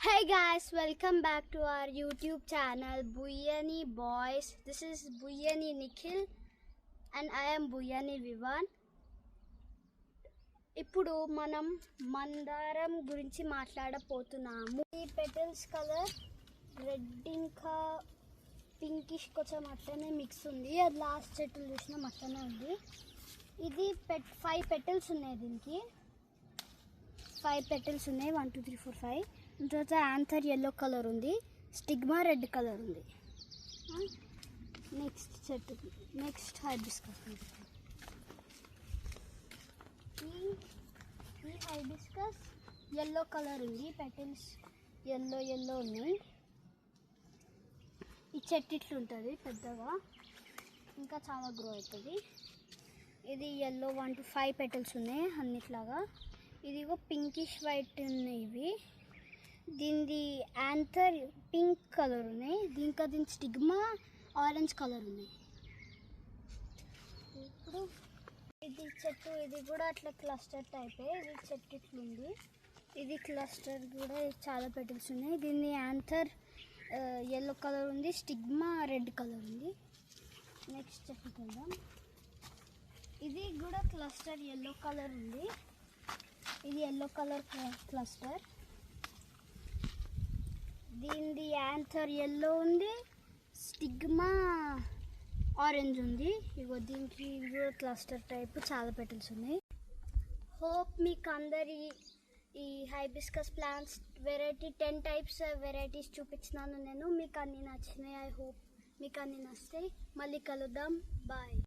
Hey guys, welcome back to our YouTube channel Buyani Boys. This is Buyani Nikhil and I am Buyani Vivan. ఇప్పుడు మనం మందారం గురించి మాట్లాడబోతున్నాము. ఈ petals colour red ఇంకా pinkish కొంచెం అట్లనే మిక్స్ ఉంది. అది లాస్ట్ చెట్లు చూసినాం అట్లనే ఉంది. ఇది 5 పెటల్స్ ఉన్నాయి. దీనికి 5 పెటల్స్ ఉన్నాయి. 1 2 3 4 5. తర్వాత యాంథర్ yellow కలర్ ఉంది. స్టిగ్మా రెడ్ కలర్ ఉంది. Next hibiscus. ఈ హైబిస్కస్ yellow కలర్ ఉంది. పెటల్స్ yellow ఉన్నాయి. ఈ చెట్టు ఇట్లా ఉంటుంది పెద్దగా, ఇంకా చాలా గ్రో అవుతుంది. ఇది yellow 1 to 5 పెటల్స్ ఉన్నాయి అన్నిట్లాగా. ఇదిగో పింకిష్ వైట్ ఉన్నాయి ఇవి. దీనిది యాంథర్ పింక్ కలర్ ఉన్నాయి. దీని స్టిగ్మా ఆరెంజ్ కలర్ ఉన్నాయి. ఇప్పుడు ఇది చెట్టు, ఇది కూడా అట్లా క్లస్టర్ టైపే. ఇది చెట్టు ఇట్లుంది. ఇది క్లస్టర్ కూడా చాలా పెటల్స్ ఉన్నాయి. దీన్ని యాంథర్ yellow కలర్ ఉంది. స్టిగ్మా రెడ్ కలర్ ఉంది. నెక్స్ట్ చెట్టుకి వెళ్దాం. ఇది కూడా క్లస్టర్ yellow కలర్ ఉంది. ఇది yellow కలర్ క్లస్టర్. దీనిది యాంథర్ yellow ఉంది. స్టిగ్మా ఆరెంజ్ ఉంది. ఇగో దీనికి కూడా క్లస్టర్ టైప్ చాలా పెటల్స్ ఉన్నాయి. హోప్ మీకు అందరి ఈ hibiscus plants variety 10 types varieties చూపించినాను నేను. మీకు అన్నీ నచ్చినాయి. ఐ హోప్ మీకు అన్నీ నచ్చుతాయి. మళ్ళీ కలుద్దాం. బాయ్.